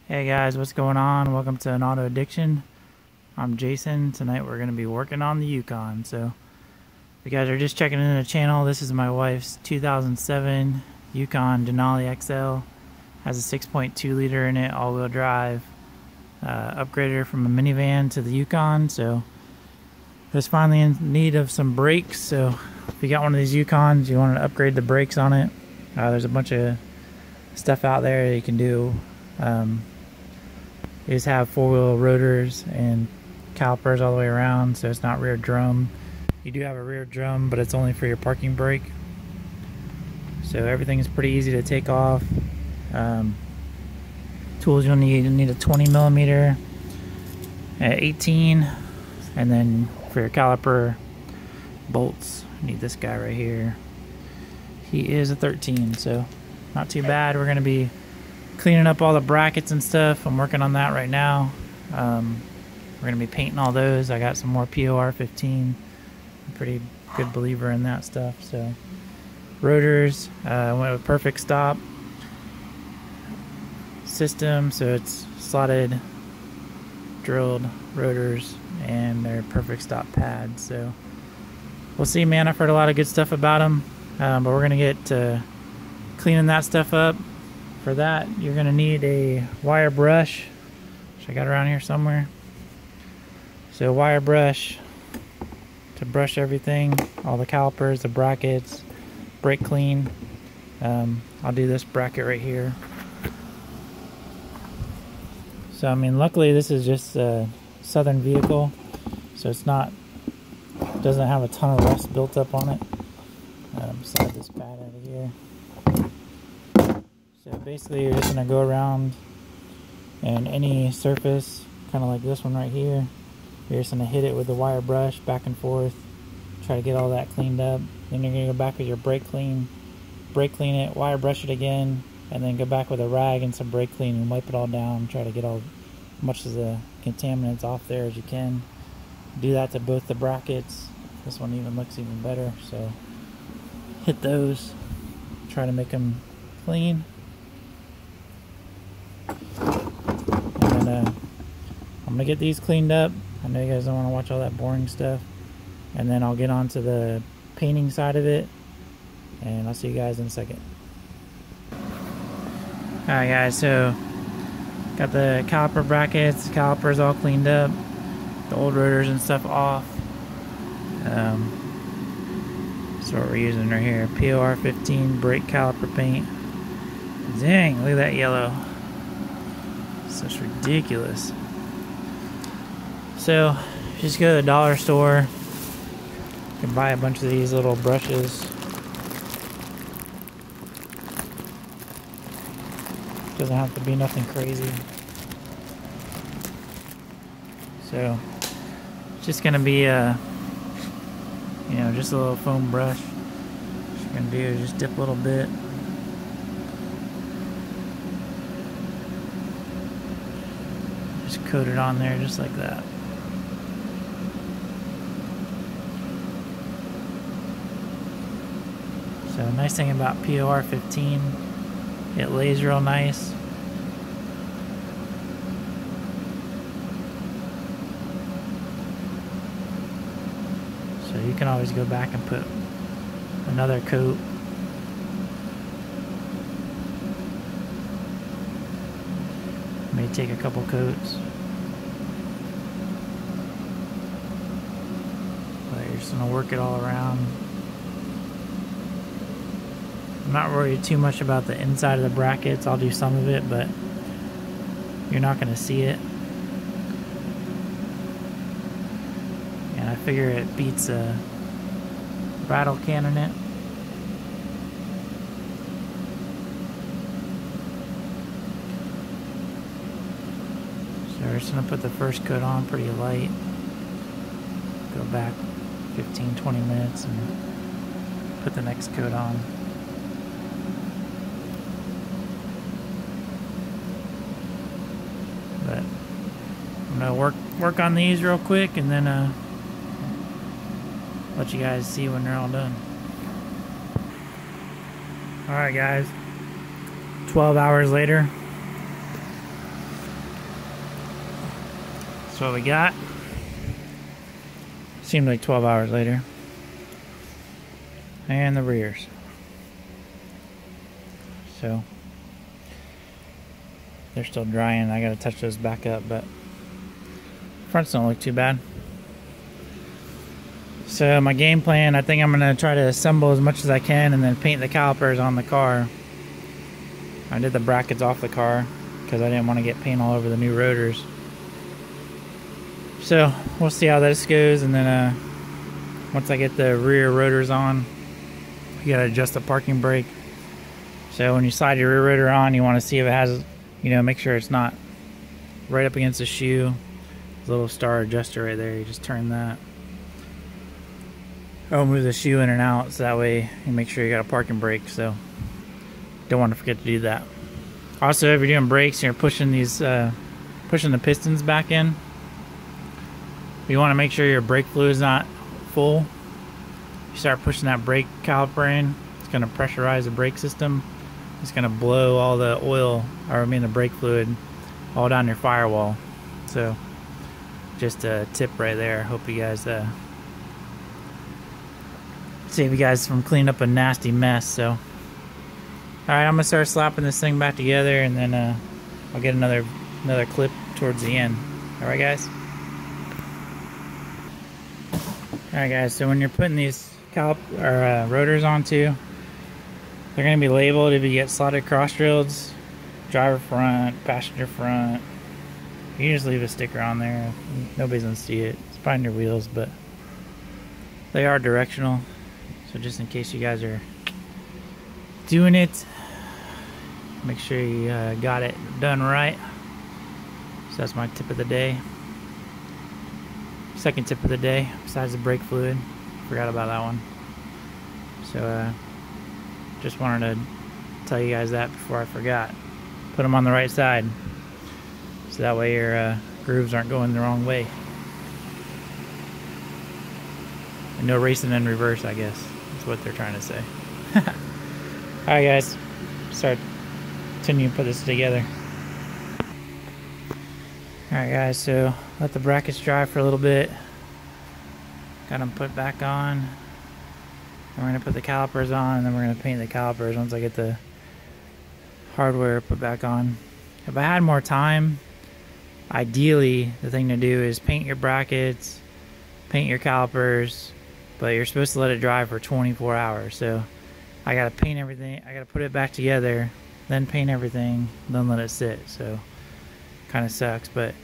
Hey guys, what's going on? Welcome to An Auto Addiction. I'm Jason. Tonight we're going to be working on the Yukon. So if you guys are just checking in the channel, this is my wife's 2007 Yukon Denali XL. Has a 6.2 liter in it, all-wheel drive. Upgraded her from a minivan to the Yukon. So I was finally in need of some brakes. So if you got one of these Yukons, you want to upgrade the brakes on it. There's a bunch of stuff out there that you can do. You just have four-wheel rotors and calipers all the way around, so it's not rear drum. You do have a rear drum, but it's only for your parking brake. So everything is pretty easy to take off. Tools you'll need a 20 millimeter at 18, and then for your caliper bolts, you need this guy right here. He is a 13, so not too bad. We're gonna be cleaning up all the brackets and stuff. I'm working on that right now. We're gonna be painting all those. I got some more POR15. I'm a pretty good believer in that stuff. So rotors, I went with perfect stop system, so it's slotted drilled rotors and they're perfect stop pads. So we'll see, man. I've heard a lot of good stuff about them, but we're gonna get cleaning that stuff up. For that, you're going to need a wire brush, which I got around here somewhere. So wire brush to brush everything, all the calipers, the brackets, brake clean. I'll do this bracket right here. So I mean, luckily this is just a Southern vehicle, so it's not, doesn't have a ton of rust built up on it. Slide this pad out of here. So basically you're just going to go around, and any surface, kind of like this one right here, you're just going to hit it with the wire brush back and forth, try to get all that cleaned up. Then you're going to go back with your brake clean it, wire brush it again, and then go back with a rag and some brake clean and wipe it all down. Try to get as much of the contaminants off there as you can. Do that to both the brackets. This one even looks even better, so hit those, try to make them clean. And then I'm gonna get these cleaned up. I know you guys don't want to watch all that boring stuff, and then I'll get on to the painting side of it, and I'll see you guys in a second. Alright guys, so got the caliper brackets, calipers all cleaned up, the old rotors and stuff off. So what we're using right here, POR15 brake caliper paint. Dang, look at that yellow. Such ridiculous. So just go to the dollar store. You can buy a bunch of these little brushes. Doesn't have to be nothing crazy. So it's just gonna be just a little foam brush. What you're gonna do is just dip a little bit. Just coat it on there just like that. So the nice thing about POR15, it lays real nice. So you can always go back and put another coat. May take a couple coats, but you're just gonna work it all around. I'm not worried too much about the inside of the brackets. I'll do some of it, but you're not gonna see it. And I figure it beats a rattle can in it. So we're just going to put the first coat on pretty light. Go back 15-20 minutes and put the next coat on. But I'm going to work on these real quick and then let you guys see when they're all done. Alright guys, 12 hours later, That's what we got. Seemed like 12 hours later. And the rears. So they're still drying. I gotta touch those back up, but fronts don't look too bad. So my game plan, I think I'm gonna try to assemble as much as I can and then paint the calipers on the car. I did the brackets off the car because I didn't want to get paint all over the new rotors. So we'll see how this goes, and then once I get the rear rotors on, you gotta adjust the parking brake. So when you slide your rear rotor on, you want to see if it has, you know, make sure it's not right up against the shoe. There's a little star adjuster right there. You just turn that. I'll move the shoe in and out so that way you make sure you got a parking brake. So don't want to forget to do that. Also, if you're doing brakes and you're pushing these, pushing the pistons back in, you want to make sure your brake fluid is not full. You start pushing that brake caliper in, it's going to pressurize the brake system. It's going to blow all the oil, or I mean the brake fluid, all down your firewall. So just a tip right there. Hope you guys save you guys from cleaning up a nasty mess. So alright, I'm going to start slapping this thing back together, and then I'll get another clip towards the end. Alright guys? Alright guys, so when you're putting these rotors onto, they're going to be labeled if you get slotted cross drills, driver front, passenger front. You can just leave a sticker on there. Nobody's going to see it. It's behind your wheels, but they are directional. So just in case you guys are doing it, make sure you got it done right. So that's my tip of the day. Second tip of the day, besides the brake fluid. Forgot about that one. So just wanted to tell you guys that before I forgot. Put them on the right side, so that way your grooves aren't going the wrong way. And no racing in reverse, I guess. That's what they're trying to say. Alright guys, continue to put this together. Alright guys, so let the brackets dry for a little bit. Got them put back on. And we're going to put the calipers on, and then we're going to paint the calipers once I get the hardware put back on. If I had more time, ideally the thing to do is paint your brackets, paint your calipers, but you're supposed to let it dry for 24 hours. So I got to paint everything, I got to put it back together, then paint everything, then let it sit. So kind of sucks, but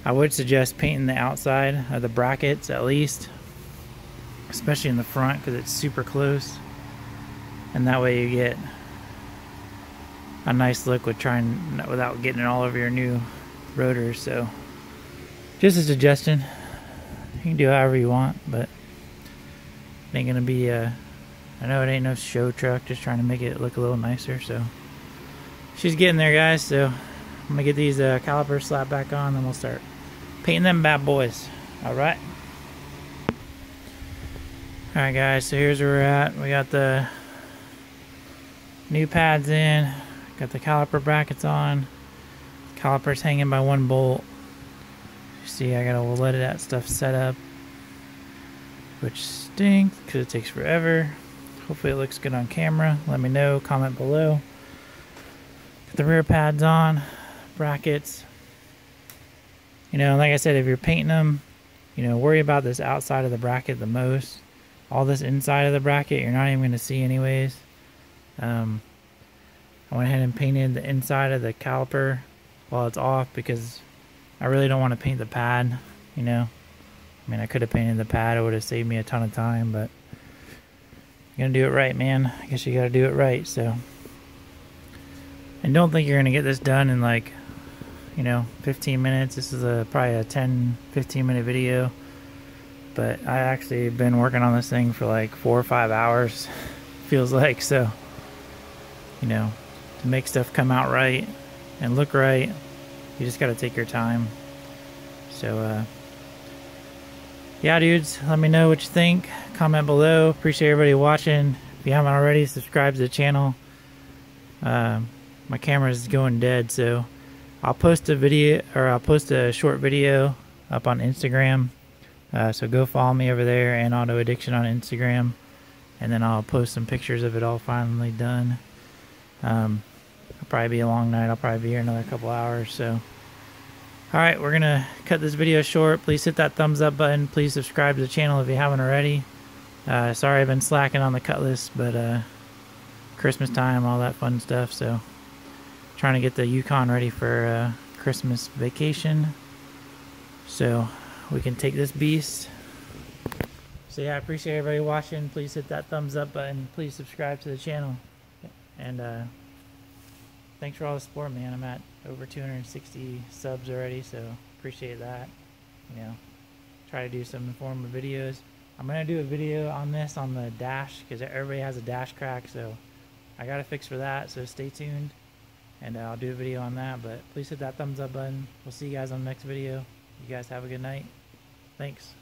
I would suggest painting the outside of the brackets at least, especially in the front because it's super close, and that way you get a nice look without getting it all over your new rotors. So just a suggestion. You can do however you want, but it ain't gonna be I know it ain't no show truck, just trying to make it look a little nicer. So she's getting there guys. So I'm gonna get these calipers slapped back on, then we'll start painting them bad boys. Alright. Alright guys, so here's where we're at. We got the new pads in, got the caliper brackets on, calipers hanging by one bolt. You see I gotta let that stuff set up, which stinks because it takes forever. Hopefully it looks good on camera. Let me know, comment below. Got the rear pads on, brackets. You know, like I said, if you're painting them, you know, worry about this outside of the bracket the most. All this inside of the bracket you're not even going to see anyways. I went ahead and painted the inside of the caliper while it's off because I really don't want to paint the pad, you know. I mean, I could have painted the pad, it would have saved me a ton of time, but you're going to do it right, man. I guess you got to do it right. So, and don't think you're going to get this done in like, you know, 15 minutes. This is probably a 10-15 minute video. But I actually been working on this thing for like 4 or 5 hours, feels like. So, you know, to make stuff come out right and look right, you just got to take your time. So, yeah, dudes, let me know what you think. Comment below. Appreciate everybody watching. If you haven't already, subscribe to the channel. My camera is going dead, so I'll post a video, or I'll post a short video up on Instagram. So go follow me over there, and Auto Addiction on Instagram, and then I'll post some pictures of it all finally done. It'll probably be a long night. I'll probably be here another couple hours. So, alright, we're gonna cut this video short. Please hit that thumbs up button. Please subscribe to the channel if you haven't already. Sorry I've been slacking on the cut list, but Christmas time, all that fun stuff. So trying to get the Yukon ready for Christmas vacation, so we can take this beast. So yeah, I appreciate everybody watching. Please hit that thumbs up button. Please subscribe to the channel. And thanks for all the support, man. I'm at over 260 subs already, so appreciate that. You know, try to do some informative videos. I'm gonna do a video on this on the dash, because everybody has a dash crack, so I got a fix for that. So stay tuned, and I'll do a video on that. But please hit that thumbs up button. We'll see you guys on the next video. You guys have a good night. Thanks.